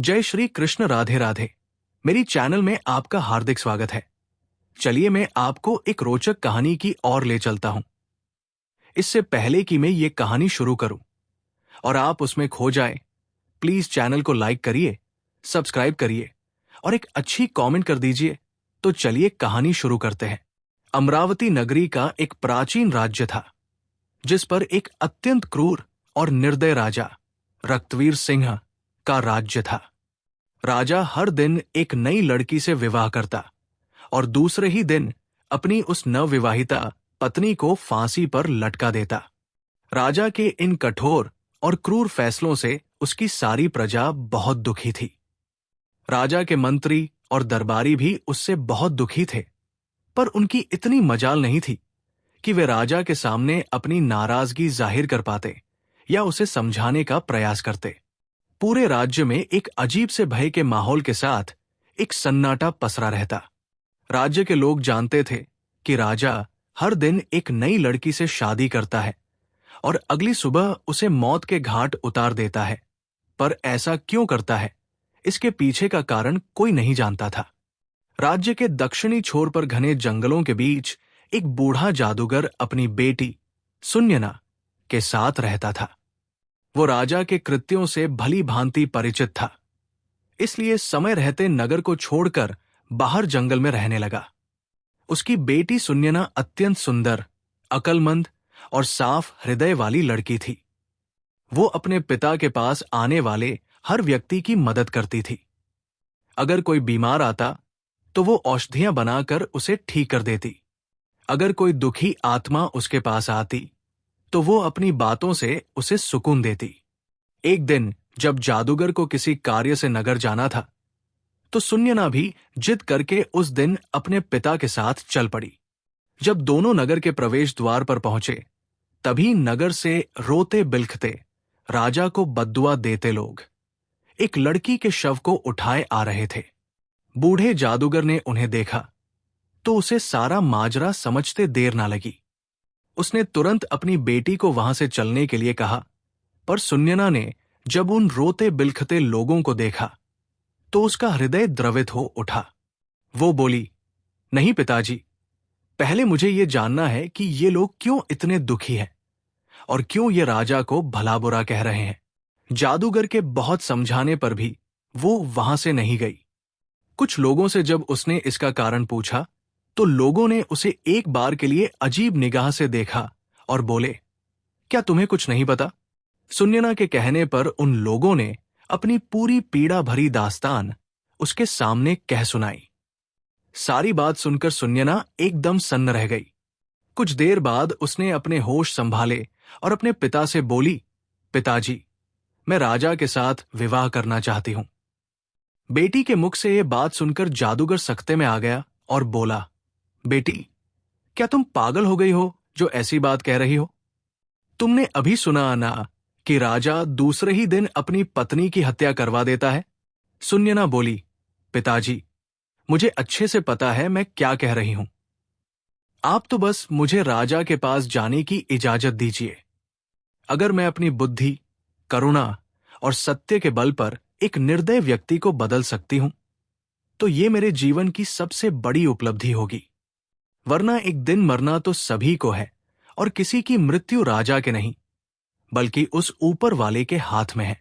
जय श्री कृष्ण। राधे राधे। मेरी चैनल में आपका हार्दिक स्वागत है। चलिए मैं आपको एक रोचक कहानी की ओर ले चलता हूं। इससे पहले कि मैं ये कहानी शुरू करूं और आप उसमें खो जाएं, प्लीज चैनल को लाइक करिए, सब्सक्राइब करिए और एक अच्छी कमेंट कर दीजिए। तो चलिए कहानी शुरू करते हैं। अमरावती नगरी का एक प्राचीन राज्य था जिस पर एक अत्यंत क्रूर और निर्दय राजा रक्तवीर सिंह का राज्य था। राजा हर दिन एक नई लड़की से विवाह करता और दूसरे ही दिन अपनी उस नवविवाहिता पत्नी को फांसी पर लटका देता। राजा के इन कठोर और क्रूर फैसलों से उसकी सारी प्रजा बहुत दुखी थी। राजा के मंत्री और दरबारी भी उससे बहुत दुखी थे, पर उनकी इतनी मजाल नहीं थी कि वे राजा के सामने अपनी नाराजगी जाहिर कर पाते या उसे समझाने का प्रयास करते। पूरे राज्य में एक अजीब से भय के माहौल के साथ एक सन्नाटा पसरा रहता। राज्य के लोग जानते थे कि राजा हर दिन एक नई लड़की से शादी करता है और अगली सुबह उसे मौत के घाट उतार देता है, पर ऐसा क्यों करता है, इसके पीछे का कारण कोई नहीं जानता था। राज्य के दक्षिणी छोर पर घने जंगलों के बीच एक बूढ़ा जादूगर अपनी बेटी सुन्यना के साथ रहता था। वो राजा के कृत्यों से भली भांति परिचित था, इसलिए समय रहते नगर को छोड़कर बाहर जंगल में रहने लगा। उसकी बेटी सुन्यना अत्यंत सुंदर, अक्लमंद और साफ हृदय वाली लड़की थी। वो अपने पिता के पास आने वाले हर व्यक्ति की मदद करती थी। अगर कोई बीमार आता तो वो औषधियां बनाकर उसे ठीक कर देती। अगर कोई दुखी आत्मा उसके पास आती तो वो अपनी बातों से उसे सुकून देती। एक दिन जब जादूगर को किसी कार्य से नगर जाना था तो सुन्यना भी जिद करके उस दिन अपने पिता के साथ चल पड़ी। जब दोनों नगर के प्रवेश द्वार पर पहुंचे तभी नगर से रोते बिलखते राजा को बद्दुआ देते लोग एक लड़की के शव को उठाए आ रहे थे। बूढ़े जादूगर ने उन्हें देखा तो उसे सारा माजरा समझते देर ना लगी। उसने तुरंत अपनी बेटी को वहां से चलने के लिए कहा, पर सुन्यना ने जब उन रोते बिलखते लोगों को देखा तो उसका हृदय द्रवित हो उठा। वो बोली, नहीं पिताजी, पहले मुझे ये जानना है कि ये लोग क्यों इतने दुखी हैं और क्यों ये राजा को भला बुरा कह रहे हैं। जादूगर के बहुत समझाने पर भी वो वहां से नहीं गई। कुछ लोगों से जब उसने इसका कारण पूछा तो लोगों ने उसे एक बार के लिए अजीब निगाह से देखा और बोले, क्या तुम्हें कुछ नहीं पता? सुन्यना के कहने पर उन लोगों ने अपनी पूरी पीड़ा भरी दास्तान उसके सामने कह सुनाई। सारी बात सुनकर सुन्यना एकदम सन्न रह गई। कुछ देर बाद उसने अपने होश संभाले और अपने पिता से बोली, पिताजी, मैं राजा के साथ विवाह करना चाहती हूं। बेटी के मुख से यह बात सुनकर जादूगर सख्ते में आ गया और बोला, बेटी, क्या तुम पागल हो गई हो जो ऐसी बात कह रही हो? तुमने अभी सुना ना कि राजा दूसरे ही दिन अपनी पत्नी की हत्या करवा देता है? सुन्यना बोली, पिताजी, मुझे अच्छे से पता है मैं क्या कह रही हूं। आप तो बस मुझे राजा के पास जाने की इजाजत दीजिए। अगर मैं अपनी बुद्धि, करुणा और सत्य के बल पर एक निर्दय व्यक्ति को बदल सकती हूं तो ये मेरे जीवन की सबसे बड़ी उपलब्धि होगी। वरना एक दिन मरना तो सभी को है और किसी की मृत्यु राजा के नहीं बल्कि उस ऊपर वाले के हाथ में है।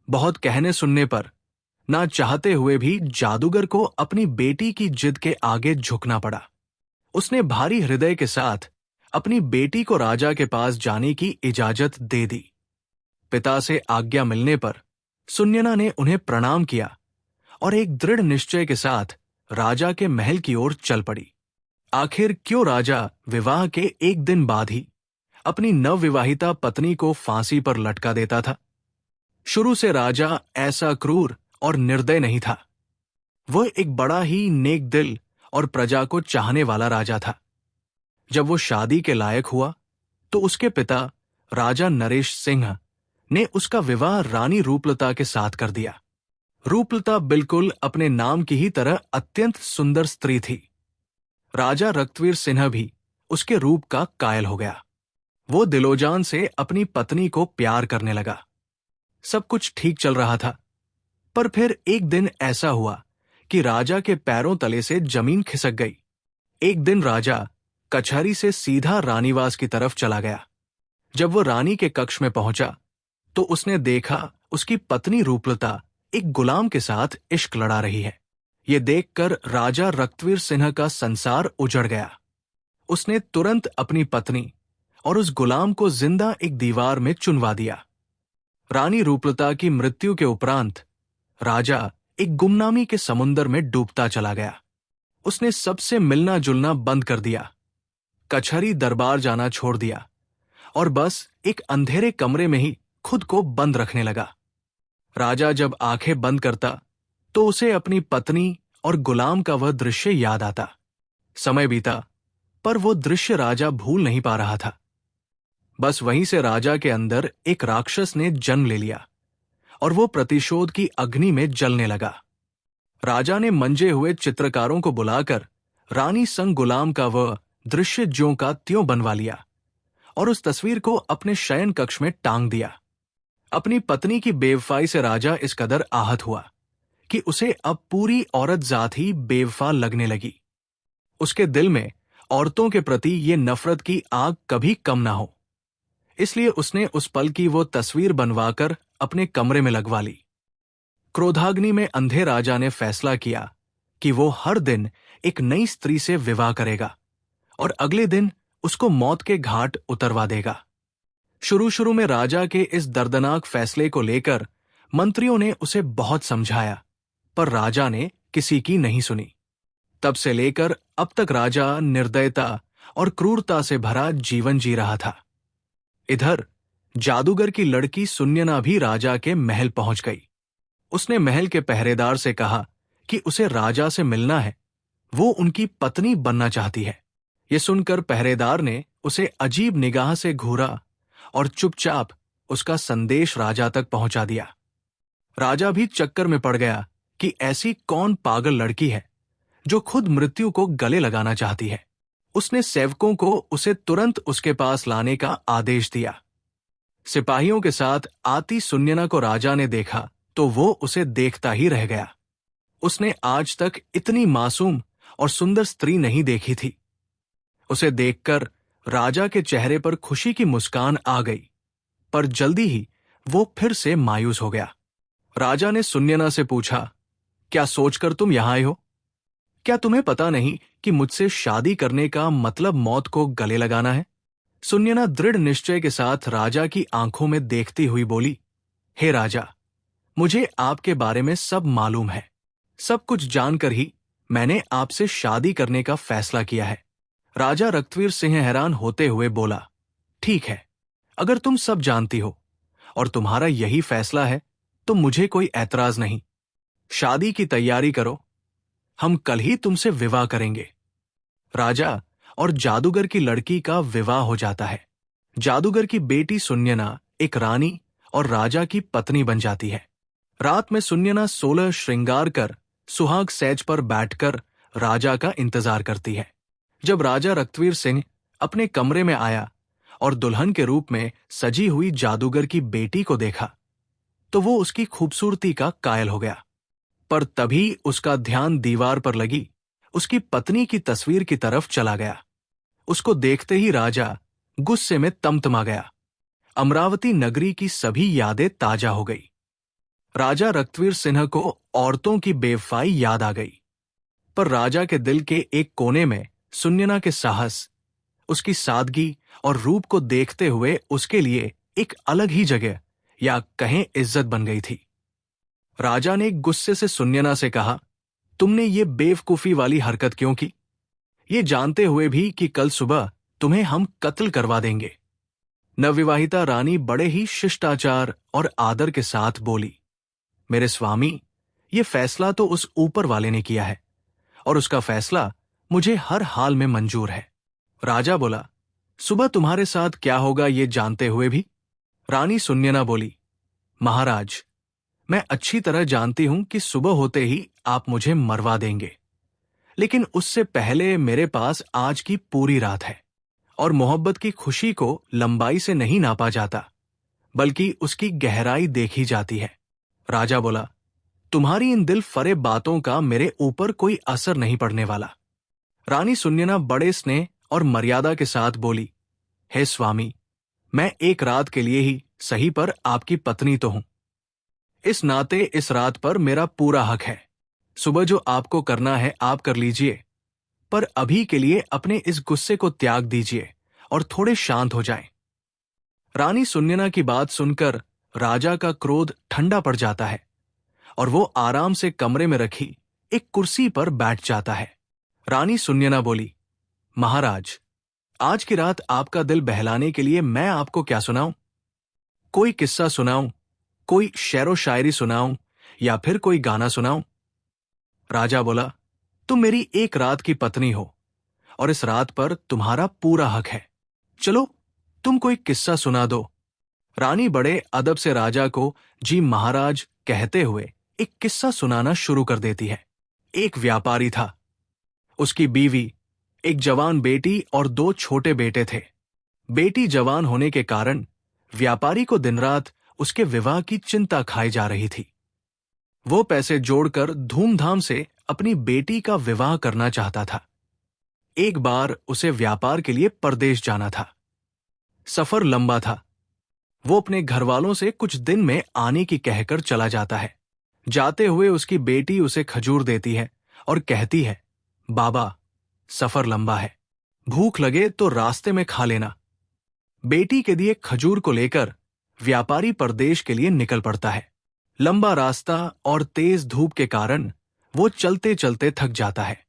बहुत कहने सुनने पर ना चाहते हुए भी जादूगर को अपनी बेटी की जिद के आगे झुकना पड़ा। उसने भारी हृदय के साथ अपनी बेटी को राजा के पास जाने की इजाजत दे दी। पिता से आज्ञा मिलने पर सुन्यना ने उन्हें प्रणाम किया और एक दृढ़ निश्चय के साथ राजा के महल की ओर चल पड़ी। आखिर क्यों राजा विवाह के एक दिन बाद ही अपनी नवविवाहिता पत्नी को फांसी पर लटका देता था? शुरू से राजा ऐसा क्रूर और निर्दय नहीं था। वह एक बड़ा ही नेक दिल और प्रजा को चाहने वाला राजा था। जब वो शादी के लायक हुआ तो उसके पिता राजा नरेश सिंह ने उसका विवाह रानी रूपलता के साथ कर दिया। रूपलता बिल्कुल अपने नाम की ही तरह अत्यंत सुंदर स्त्री थी। राजा रक्तवीर सिंह भी उसके रूप का कायल हो गया। वो दिलोजान से अपनी पत्नी को प्यार करने लगा। सब कुछ ठीक चल रहा था पर फिर एक दिन ऐसा हुआ कि राजा के पैरों तले से जमीन खिसक गई। एक दिन राजा कचहरी से सीधा रानीवास की तरफ चला गया। जब वो रानी के कक्ष में पहुंचा तो उसने देखा उसकी पत्नी रूपलता एक गुलाम के साथ इश्क लड़ा रही है। ये देखकर राजा रक्तवीर सिंह का संसार उजड़ गया। उसने तुरंत अपनी पत्नी और उस गुलाम को जिंदा एक दीवार में चुनवा दिया। रानी रूपलता की मृत्यु के उपरांत राजा एक गुमनामी के समुद्र में डूबता चला गया। उसने सबसे मिलना जुलना बंद कर दिया, कचहरी दरबार जाना छोड़ दिया और बस एक अंधेरे कमरे में ही खुद को बंद रखने लगा। राजा जब आंखें बंद करता तो उसे अपनी पत्नी और गुलाम का वह दृश्य याद आता। समय बीता पर वो दृश्य राजा भूल नहीं पा रहा था। बस वहीं से राजा के अंदर एक राक्षस ने जन्म ले लिया और वो प्रतिशोध की अग्नि में जलने लगा। राजा ने मंजे हुए चित्रकारों को बुलाकर रानी संग गुलाम का वह दृश्य ज्यों का त्यों बनवा लिया और उस तस्वीर को अपने शयन कक्ष में टांग दिया। अपनी पत्नी की बेवफाई से राजा इस कदर आहत हुआ कि उसे अब पूरी औरत जात ही बेवफा लगने लगी। उसके दिल में औरतों के प्रति ये नफरत की आग कभी कम ना हो, इसलिए उसने उस पल की वो तस्वीर बनवाकर अपने कमरे में लगवा ली। क्रोधाग्नि में अंधे राजा ने फैसला किया कि वो हर दिन एक नई स्त्री से विवाह करेगा और अगले दिन उसको मौत के घाट उतरवा देगा। शुरू शुरू में राजा के इस दर्दनाक फैसले को लेकर मंत्रियों ने उसे बहुत समझाया, पर राजा ने किसी की नहीं सुनी। तब से लेकर अब तक राजा निर्दयता और क्रूरता से भरा जीवन जी रहा था। इधर जादूगर की लड़की सुन्यना भी राजा के महल पहुंच गई। उसने महल के पहरेदार से कहा कि उसे राजा से मिलना है, वो उनकी पत्नी बनना चाहती है। ये सुनकर पहरेदार ने उसे अजीब निगाह से घूरा और चुपचाप उसका संदेश राजा तक पहुंचा दिया। राजा भी चक्कर में पड़ गया कि ऐसी कौन पागल लड़की है जो खुद मृत्यु को गले लगाना चाहती है। उसने सेवकों को उसे तुरंत उसके पास लाने का आदेश दिया। सिपाहियों के साथ आती सुन्यना को राजा ने देखा तो वो उसे देखता ही रह गया। उसने आज तक इतनी मासूम और सुंदर स्त्री नहीं देखी थी। उसे देखकर राजा के चेहरे पर खुशी की मुस्कान आ गई, पर जल्दी ही वो फिर से मायूस हो गया। राजा ने सुन्यना से पूछा, क्या सोचकर तुम यहां आए हो? क्या तुम्हें पता नहीं कि मुझसे शादी करने का मतलब मौत को गले लगाना है? सुन्यना दृढ़ निश्चय के साथ राजा की आंखों में देखती हुई बोली, हे राजा, मुझे आपके बारे में सब मालूम है। सब कुछ जानकर ही मैंने आपसे शादी करने का फैसला किया है। राजा रक्तवीर सिंह हैरान होते हुए बोला, ठीक है, अगर तुम सब जानती हो और तुम्हारा यही फैसला है तो मुझे कोई ऐतराज नहीं। शादी की तैयारी करो, हम कल ही तुमसे विवाह करेंगे। राजा और जादूगर की लड़की का विवाह हो जाता है। जादूगर की बेटी सुन्यना एक रानी और राजा की पत्नी बन जाती है। रात में सुन्यना 16 श्रृंगार कर सुहाग सेज पर बैठकर राजा का इंतजार करती है। जब राजा रक्तवीर सिंह अपने कमरे में आया और दुल्हन के रूप में सजी हुई जादूगर की बेटी को देखा तो वो उसकी खूबसूरती का कायल हो गया। पर तभी उसका ध्यान दीवार पर लगी उसकी पत्नी की तस्वीर की तरफ चला गया। उसको देखते ही राजा गुस्से में तमतमा गया। अमरावती नगरी की सभी यादें ताजा हो गई। राजा रक्तवीर सिंह को औरतों की बेवफाई याद आ गई, पर राजा के दिल के एक कोने में सुन्यना के साहस, उसकी सादगी और रूप को देखते हुए उसके लिए एक अलग ही जगह या कहें इज्जत बन गई थी। राजा ने गुस्से से सुन्यना से कहा, तुमने ये बेवकूफी वाली हरकत क्यों की? ये जानते हुए भी कि कल सुबह तुम्हें हम कत्ल करवा देंगे। नवविवाहिता रानी बड़े ही शिष्टाचार और आदर के साथ बोली, मेरे स्वामी, ये फैसला तो उस ऊपर वाले ने किया है और उसका फैसला मुझे हर हाल में मंजूर है। राजा बोला, सुबह तुम्हारे साथ क्या होगा ये जानते हुए भी? रानी सुन्यना बोली, महाराज, मैं अच्छी तरह जानती हूं कि सुबह होते ही आप मुझे मरवा देंगे, लेकिन उससे पहले मेरे पास आज की पूरी रात है और मोहब्बत की खुशी को लंबाई से नहीं नापा जाता, बल्कि उसकी गहराई देखी जाती है। राजा बोला, तुम्हारी इन दिल फरे बातों का मेरे ऊपर कोई असर नहीं पड़ने वाला। रानी सुनयना बड़े स्नेह और मर्यादा के साथ बोली, हे स्वामी, मैं एक रात के लिए ही सही पर आपकी पत्नी तो हूं। इस नाते इस रात पर मेरा पूरा हक है। सुबह जो आपको करना है आप कर लीजिए, पर अभी के लिए अपने इस गुस्से को त्याग दीजिए और थोड़े शांत हो जाएं। रानी सुनयना की बात सुनकर राजा का क्रोध ठंडा पड़ जाता है और वो आराम से कमरे में रखी एक कुर्सी पर बैठ जाता है। रानी सुनयना बोली, महाराज, आज की रात आपका दिल बहलाने के लिए मैं आपको क्या सुनाऊं? कोई किस्सा सुनाऊं, कोई शेरो शायरी सुनाऊं या फिर कोई गाना सुनाऊं? राजा बोला, तुम मेरी एक रात की पत्नी हो और इस रात पर तुम्हारा पूरा हक है। चलो तुम कोई किस्सा सुना दो। रानी बड़े अदब से राजा को जी महाराज कहते हुए एक किस्सा सुनाना शुरू कर देती है। एक व्यापारी था, उसकी बीवी, एक जवान बेटी और 2 छोटे बेटे थे। बेटी जवान होने के कारण व्यापारी को दिन रात उसके विवाह की चिंता खाई जा रही थी। वो पैसे जोड़कर धूमधाम से अपनी बेटी का विवाह करना चाहता था। एक बार उसे व्यापार के लिए परदेश जाना था। सफर लंबा था। वो अपने घरवालों से कुछ दिन में आने की कहकर चला जाता है। जाते हुए उसकी बेटी उसे खजूर देती है और कहती है, बाबा, सफर लंबा है, भूख लगे तो रास्ते में खा लेना। बेटी के दिए खजूर को लेकर व्यापारी परदेश के लिए निकल पड़ता है। लंबा रास्ता और तेज धूप के कारण वो चलते चलते थक जाता है।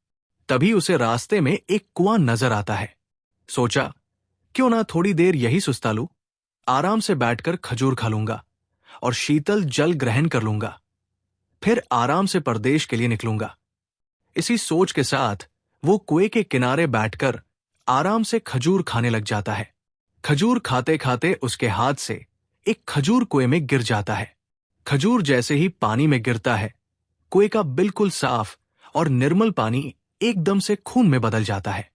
तभी उसे रास्ते में एक कुआं नजर आता है। सोचा, क्यों ना थोड़ी देर यही सुस्ता लूं, आराम से बैठकर खजूर खा लूंगा और शीतल जल ग्रहण कर लूंगा, फिर आराम से परदेश के लिए निकलूंगा। इसी सोच के साथ वो कुएं के किनारे बैठकर आराम से खजूर खाने लग जाता है। खजूर खाते खाते उसके हाथ से एक खजूर कुएं में गिर जाता है। खजूर जैसे ही पानी में गिरता है, कुएं का बिल्कुल साफ और निर्मल पानी एकदम से खून में बदल जाता है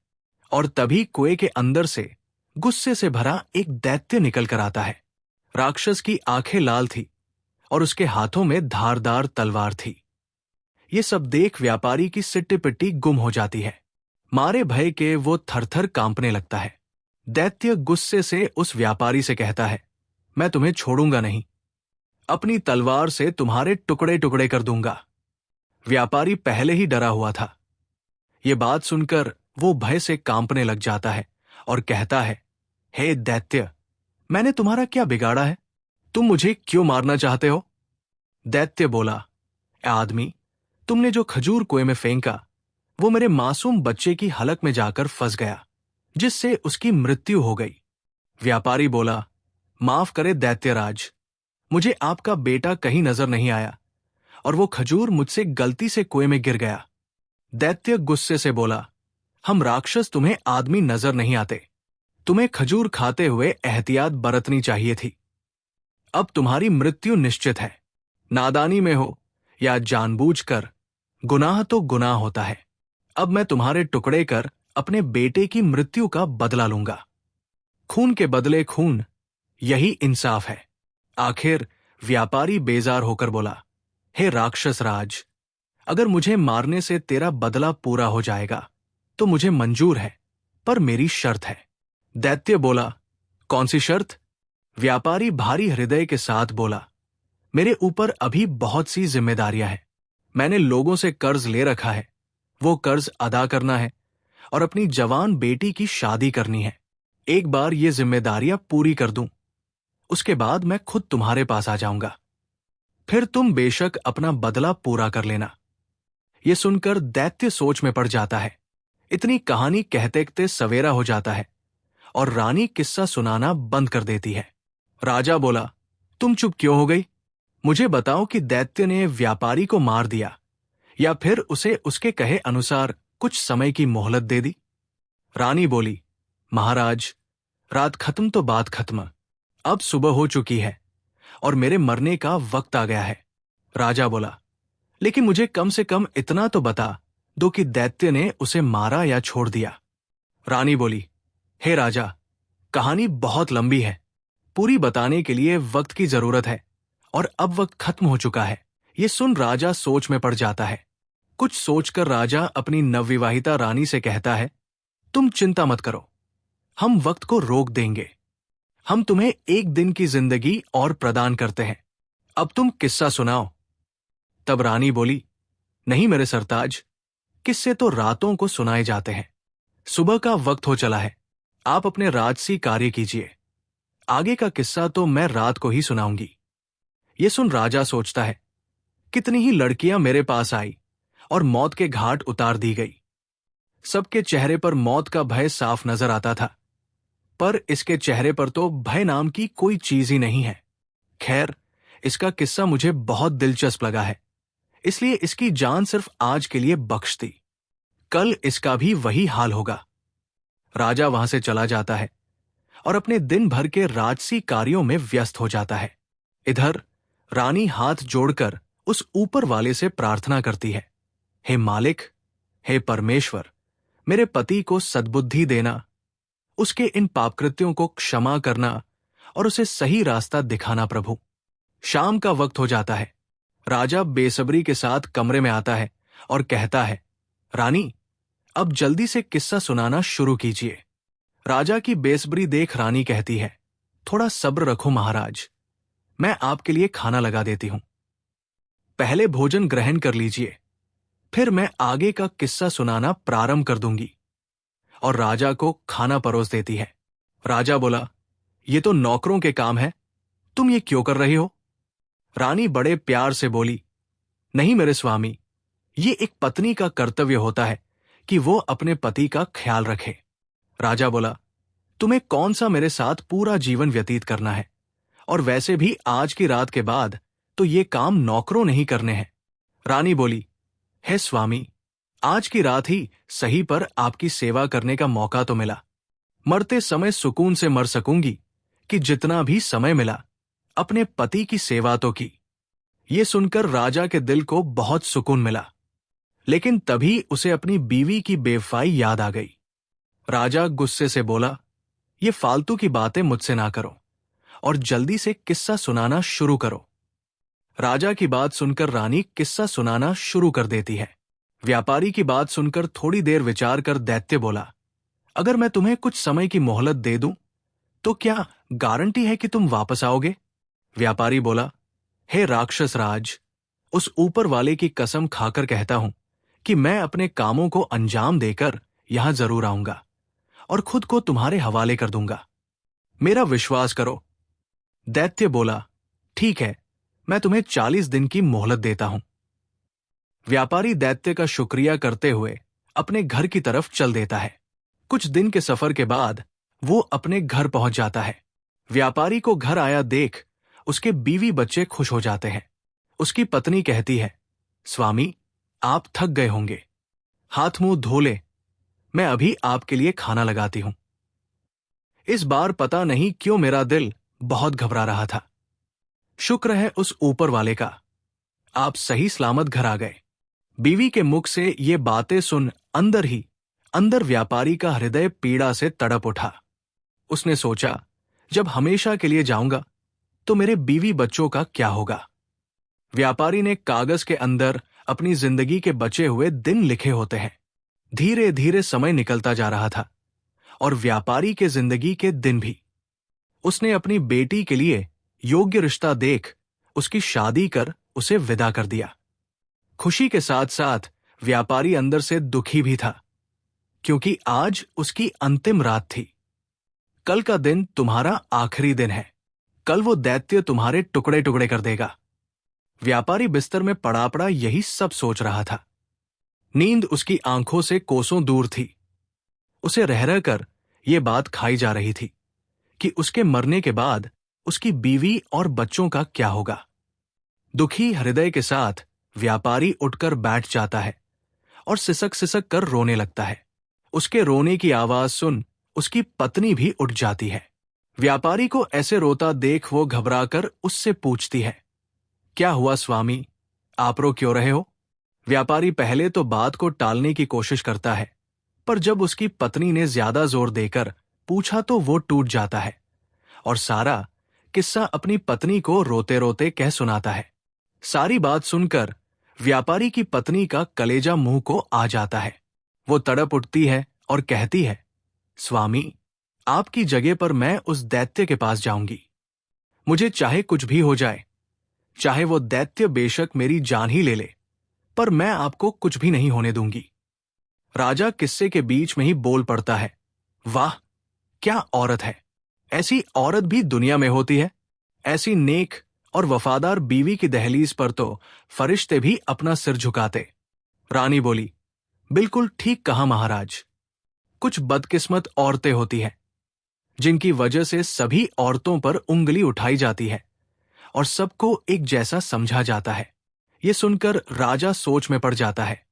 और तभी कुएं के अंदर से गुस्से से भरा एक दैत्य निकल कर आता है। राक्षस की आंखें लाल थी और उसके हाथों में धारदार तलवार थी। ये सब देख व्यापारी की सिट्टी पिट्टी गुम हो जाती है। मारे भय के वो थरथर कांपने लगता है। दैत्य गुस्से से उस व्यापारी से कहता है, मैं तुम्हें छोड़ूंगा नहीं, अपनी तलवार से तुम्हारे टुकड़े टुकड़े कर दूंगा। व्यापारी पहले ही डरा हुआ था। ये बात सुनकर वो भय से कांपने लग जाता है और कहता है, हे दैत्य, मैंने तुम्हारा क्या बिगाड़ा है? तुम मुझे क्यों मारना चाहते हो? दैत्य बोला, आदमी, तुमने जो खजूर कुएं में फेंका वो मेरे मासूम बच्चे की हलक में जाकर फंस गया, जिससे उसकी मृत्यु हो गई। व्यापारी बोला, माफ करे दैत्यराज, मुझे आपका बेटा कहीं नजर नहीं आया और वो खजूर मुझसे गलती से कुएं में गिर गया। दैत्य गुस्से से बोला, हम राक्षस तुम्हें आदमी नजर नहीं आते, तुम्हें खजूर खाते हुए एहतियात बरतनी चाहिए थी। अब तुम्हारी मृत्यु निश्चित है। नादानी में हो या जानबूझकर, गुनाह तो गुनाह होता है। अब मैं तुम्हारे टुकड़े कर अपने बेटे की मृत्यु का बदला लूंगा। खून के बदले खून, यही इंसाफ है। आखिर व्यापारी बेजार होकर बोला, हे राक्षस राज, अगर मुझे मारने से तेरा बदला पूरा हो जाएगा तो मुझे मंजूर है, पर मेरी शर्त है। दैत्य बोला, कौन सी शर्त? व्यापारी भारी हृदय के साथ बोला, मेरे ऊपर अभी बहुत सी जिम्मेदारियां हैं। मैंने लोगों से कर्ज ले रखा है, वो कर्ज अदा करना है और अपनी जवान बेटी की शादी करनी है। एक बार ये जिम्मेदारियां पूरी कर दूं, उसके बाद मैं खुद तुम्हारे पास आ जाऊंगा, फिर तुम बेशक अपना बदला पूरा कर लेना। ये सुनकर दैत्य सोच में पड़ जाता है। इतनी कहानी कहते कहते सवेरा हो जाता है और रानी किस्सा सुनाना बंद कर देती है। राजा बोला, तुम चुप क्यों हो गई? मुझे बताओ कि दैत्य ने व्यापारी को मार दिया या फिर उसे उसके कहे अनुसार कुछ समय की मोहलत दे दी? रानी बोली, महाराज, रात खत्म तो बात खत्म, अब सुबह हो चुकी है और मेरे मरने का वक्त आ गया है। राजा बोला, लेकिन मुझे कम से कम इतना तो बता दो कि दैत्य ने उसे मारा या छोड़ दिया। रानी बोली, हे राजा, कहानी बहुत लंबी है, पूरी बताने के लिए वक्त की जरूरत है और अब वक्त खत्म हो चुका है, ये सुन राजा सोच में पड़ जाता है। कुछ सोचकर राजा अपनी नवविवाहिता रानी से कहता है, तुम चिंता मत करो, हम वक्त को रोक देंगे। हम तुम्हें एक दिन की जिंदगी और प्रदान करते हैं। अब तुम किस्सा सुनाओ। तब रानी बोली, नहीं मेरे सरताज, किस्से तो रातों को सुनाए जाते हैं। सुबह का वक्त हो चला है, आप अपने राजसी कार्य कीजिए। आगे का किस्सा तो मैं रात को ही सुनाऊंगी। ये सुन राजा सोचता है, कितनी ही लड़कियां मेरे पास आई और मौत के घाट उतार दी गई। सबके चेहरे पर मौत का भय साफ नजर आता था, पर इसके चेहरे पर तो भय नाम की कोई चीज ही नहीं है। खैर, इसका किस्सा मुझे बहुत दिलचस्प लगा है, इसलिए इसकी जान सिर्फ आज के लिए बख्श दी। कल इसका भी वही हाल होगा। राजा वहां से चला जाता है और अपने दिन भर के राजसी कार्यों में व्यस्त हो जाता है। इधर रानी हाथ जोड़कर उस ऊपर वाले से प्रार्थना करती है, हे मालिक, हे परमेश्वर, मेरे पति को सद्बुद्धि देना, उसके इन पापकृत्यों को क्षमा करना और उसे सही रास्ता दिखाना प्रभु। शाम का वक्त हो जाता है। राजा बेसब्री के साथ कमरे में आता है और कहता है, रानी, अब जल्दी से किस्सा सुनाना शुरू कीजिए। राजा की बेसब्री देख रानी कहती है, थोड़ा सब्र रखो महाराज, मैं आपके लिए खाना लगा देती हूं। पहले भोजन ग्रहण कर लीजिए, फिर मैं आगे का किस्सा सुनाना प्रारंभ कर दूंगी। और राजा को खाना परोस देती है। राजा बोला, ये तो नौकरों के काम है, तुम ये क्यों कर रही हो? रानी बड़े प्यार से बोली, नहीं मेरे स्वामी, ये एक पत्नी का कर्तव्य होता है कि वो अपने पति का ख्याल रखे। राजा बोला, तुम्हें कौन सा मेरे साथ पूरा जीवन व्यतीत करना है, और वैसे भी आज की रात के बाद तो ये काम नौकरों नहीं करने हैं। रानी बोली, हे स्वामी, आज की रात ही सही पर आपकी सेवा करने का मौका तो मिला। मरते समय सुकून से मर सकूंगी कि जितना भी समय मिला अपने पति की सेवा तो की। ये सुनकर राजा के दिल को बहुत सुकून मिला, लेकिन तभी उसे अपनी बीवी की बेवफाई याद आ गई। राजा गुस्से से बोला, ये फालतू की बातें मुझसे ना करो और जल्दी से किस्सा सुनाना शुरू करो। राजा की बात सुनकर रानी किस्सा सुनाना शुरू कर देती है। व्यापारी की बात सुनकर थोड़ी देर विचार कर दैत्य बोला, अगर मैं तुम्हें कुछ समय की मोहलत दे दूं तो क्या गारंटी है कि तुम वापस आओगे? व्यापारी बोला, हे राक्षस राज, उस ऊपर वाले की कसम खाकर कहता हूं कि मैं अपने कामों को अंजाम देकर यहां जरूर आऊंगा और खुद को तुम्हारे हवाले कर दूंगा। मेरा विश्वास करो। दैत्य बोला, ठीक है, मैं तुम्हें 40 दिन की मोहलत देता हूं। व्यापारी दैत्य का शुक्रिया करते हुए अपने घर की तरफ चल देता है। कुछ दिन के सफर के बाद वो अपने घर पहुंच जाता है। व्यापारी को घर आया देख उसके बीवी बच्चे खुश हो जाते हैं। उसकी पत्नी कहती है, स्वामी, आप थक गए होंगे, हाथ मुंह धो ले, मैं अभी आपके लिए खाना लगाती हूं। इस बार पता नहीं क्यों मेरा दिल बहुत घबरा रहा था। शुक्र है उस ऊपर वाले का, आप सही सलामत घर आ गए। बीवी के मुख से ये बातें सुन अंदर ही अंदर व्यापारी का हृदय पीड़ा से तड़प उठा। उसने सोचा, जब हमेशा के लिए जाऊंगा तो मेरे बीवी बच्चों का क्या होगा? व्यापारी ने कागज के अंदर अपनी जिंदगी के बचे हुए दिन लिखे होते हैं। धीरे धीरे समय निकलता जा रहा था और व्यापारी के जिंदगी के दिन भी। उसने अपनी बेटी के लिए योग्य रिश्ता देख उसकी शादी कर उसे विदा कर दिया। खुशी के साथ साथ व्यापारी अंदर से दुखी भी था, क्योंकि आज उसकी अंतिम रात थी। कल का दिन तुम्हारा आखिरी दिन है। कल वो दैत्य तुम्हारे टुकड़े टुकड़े कर देगा। व्यापारी बिस्तर में पड़ा पड़ा यही सब सोच रहा था। नींद उसकी आंखों से कोसों दूर थी। उसे रह रहकर ये बात खाई जा रही थी कि उसके मरने के बाद उसकी बीवी और बच्चों का क्या होगा। दुखी हृदय के साथ व्यापारी उठकर बैठ जाता है और सिसक सिसक कर रोने लगता है। उसके रोने की आवाज सुन उसकी पत्नी भी उठ जाती है। व्यापारी को ऐसे रोता देख वो घबराकर उससे पूछती है, क्या हुआ स्वामी, आप रो क्यों रहे हो? व्यापारी पहले तो बात को टालने की कोशिश करता है, पर जब उसकी पत्नी ने ज्यादा जोर देकर पूछा तो वो टूट जाता है और सारा किस्सा अपनी पत्नी को रोते रोते कह सुनाता है। सारी बात सुनकर व्यापारी की पत्नी का कलेजा मुंह को आ जाता है। वो तड़प उठती है और कहती है, स्वामी, आपकी जगह पर मैं उस दैत्य के पास जाऊंगी। मुझे चाहे कुछ भी हो जाए, चाहे वो दैत्य बेशक मेरी जान ही ले ले, पर मैं आपको कुछ भी नहीं होने दूंगी। राजा किस्से के बीच में ही बोल पड़ता है, वाह, क्या औरत है! ऐसी औरत भी दुनिया में होती है। ऐसी नेक और वफादार बीवी की दहलीज पर तो फरिश्ते भी अपना सिर झुकाते। रानी बोली, बिल्कुल ठीक कहा महाराज। कुछ बदकिस्मत औरतें होती हैं, जिनकी वजह से सभी औरतों पर उंगली उठाई जाती है और सबको एक जैसा समझा जाता है। ये सुनकर राजा सोच में पड़ जाता है।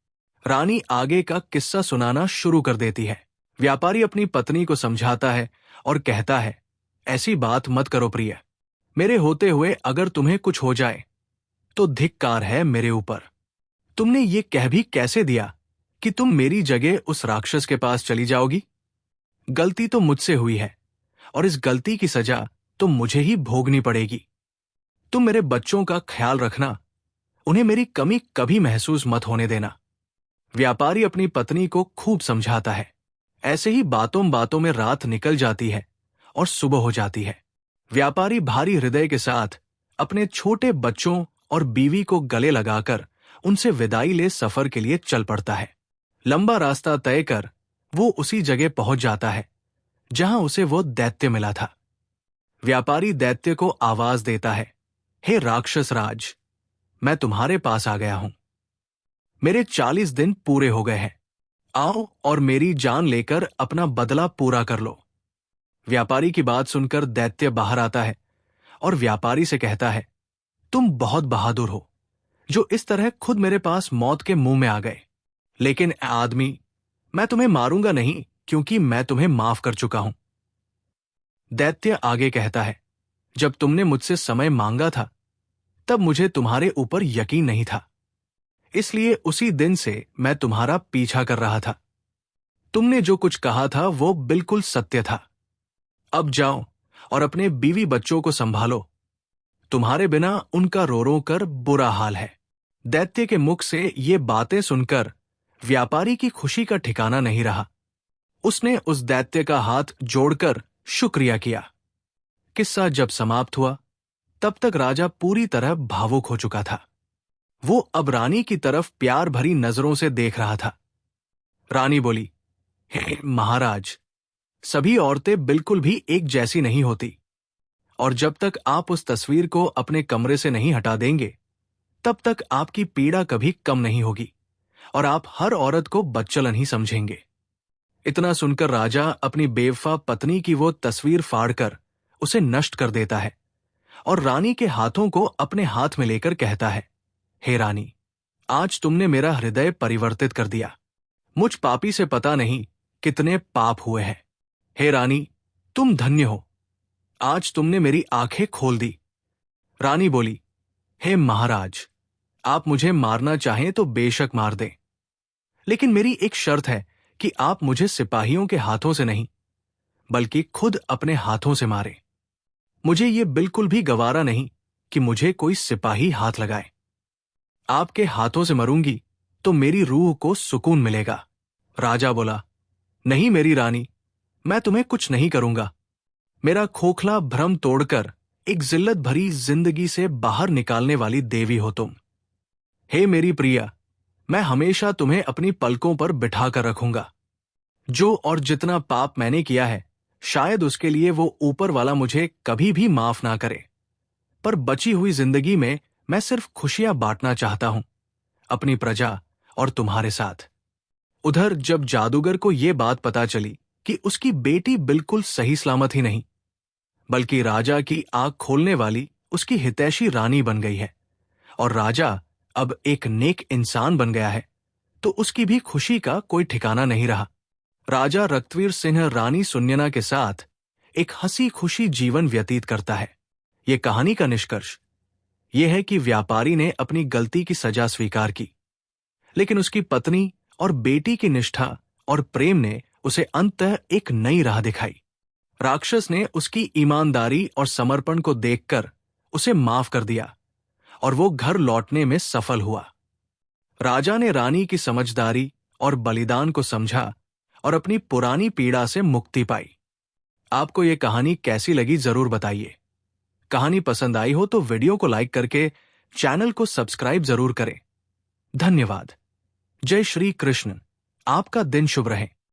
रानी आगे का किस्सा सुनाना शुरू कर देती है। व्यापारी अपनी पत्नी को समझाता है और कहता है, ऐसी बात मत करो प्रिय। मेरे होते हुए अगर तुम्हें कुछ हो जाए तो धिक्कार है मेरे ऊपर। तुमने ये कह भी कैसे दिया कि तुम मेरी जगह उस राक्षस के पास चली जाओगी? गलती तो मुझसे हुई है और इस गलती की सजा तो मुझे ही भोगनी पड़ेगी। तुम मेरे बच्चों का ख्याल रखना, उन्हें मेरी कमी कभी महसूस मत होने देना। व्यापारी अपनी पत्नी को खूब समझाता है। ऐसे ही बातों बातों में रात निकल जाती है और सुबह हो जाती है। व्यापारी भारी हृदय के साथ अपने छोटे बच्चों और बीवी को गले लगाकर उनसे विदाई ले सफर के लिए चल पड़ता है। लंबा रास्ता तय कर वो उसी जगह पहुंच जाता है जहां उसे वो दैत्य मिला था। व्यापारी दैत्य को आवाज देता है, हे राक्षस राज, मैं तुम्हारे पास आ गया हूं। मेरे 40 दिन पूरे हो गए हैं। आओ और मेरी जान लेकर अपना बदला पूरा कर लो। व्यापारी की बात सुनकर दैत्य बाहर आता है और व्यापारी से कहता है, तुम बहुत बहादुर हो जो इस तरह खुद मेरे पास मौत के मुंह में आ गए। लेकिन आदमी, मैं तुम्हें मारूंगा नहीं, क्योंकि मैं तुम्हें माफ कर चुका हूं। दैत्य आगे कहता है, जब तुमने मुझसे समय मांगा था तब मुझे तुम्हारे ऊपर यकीन नहीं था, इसलिए उसी दिन से मैं तुम्हारा पीछा कर रहा था। तुमने जो कुछ कहा था वो बिल्कुल सत्य था। अब जाओ और अपने बीवी बच्चों को संभालो, तुम्हारे बिना उनका रो रो कर बुरा हाल है। दैत्य के मुख से ये बातें सुनकर व्यापारी की खुशी का ठिकाना नहीं रहा। उसने उस दैत्य का हाथ जोड़कर शुक्रिया किया। किस्सा जब समाप्त हुआ तब तक राजा पूरी तरह भावुक हो चुका था। वो अब रानी की तरफ प्यार भरी नजरों से देख रहा था। रानी बोली, हे महाराज, सभी औरतें बिल्कुल भी एक जैसी नहीं होती, और जब तक आप उस तस्वीर को अपने कमरे से नहीं हटा देंगे तब तक आपकी पीड़ा कभी कम नहीं होगी और आप हर औरत को बच्चलन ही समझेंगे। इतना सुनकर राजा अपनी बेवफा पत्नी की वो तस्वीर फाड़कर उसे नष्ट कर देता है और रानी के हाथों को अपने हाथ में लेकर कहता है, हे रानी, आज तुमने मेरा हृदय परिवर्तित कर दिया। मुझ पापी से पता नहीं कितने पाप हुए हैं। हे रानी, तुम धन्य हो, आज तुमने मेरी आंखें खोल दी। रानी बोली, हे महाराज, आप मुझे मारना चाहें तो बेशक मार दें, लेकिन मेरी एक शर्त है कि आप मुझे सिपाहियों के हाथों से नहीं बल्कि खुद अपने हाथों से मारें। मुझे ये बिल्कुल भी गवारा नहीं कि मुझे कोई सिपाही हाथ लगाए। आपके हाथों से मरूंगी तो मेरी रूह को सुकून मिलेगा। राजा बोला, नहीं मेरी रानी, मैं तुम्हें कुछ नहीं करूंगा। मेरा खोखला भ्रम तोड़कर एक जिल्लत भरी जिंदगी से बाहर निकालने वाली देवी हो तुम। हे मेरी प्रिया, मैं हमेशा तुम्हें अपनी पलकों पर बिठा कर रखूंगा। जो और जितना पाप मैंने किया है, शायद उसके लिए वो ऊपर वाला मुझे कभी भी माफ ना करे, पर बची हुई जिंदगी में मैं सिर्फ खुशियां बांटना चाहता हूं, अपनी प्रजा और तुम्हारे साथ। उधर जब जादूगर को ये बात पता चली कि उसकी बेटी बिल्कुल सही सलामत ही नहीं बल्कि राजा की आंख खोलने वाली उसकी हितैषी रानी बन गई है और राजा अब एक नेक इंसान बन गया है, तो उसकी भी खुशी का कोई ठिकाना नहीं रहा। राजा रक्तवीर सिंह रानी सुनयना के साथ एक हंसी खुशी जीवन व्यतीत करता है। ये कहानी का निष्कर्ष यह है कि व्यापारी ने अपनी गलती की सजा स्वीकार की, लेकिन उसकी पत्नी और बेटी की निष्ठा और प्रेम ने उसे अंततः एक नई राह दिखाई। राक्षस ने उसकी ईमानदारी और समर्पण को देखकर उसे माफ कर दिया और वो घर लौटने में सफल हुआ। राजा ने रानी की समझदारी और बलिदान को समझा और अपनी पुरानी पीड़ा से मुक्ति पाई। आपको ये कहानी कैसी लगी जरूर बताइए। कहानी पसंद आई हो तो वीडियो को लाइक करके चैनल को सब्सक्राइब जरूर करें। धन्यवाद। जय श्री कृष्ण। आपका दिन शुभ रहे।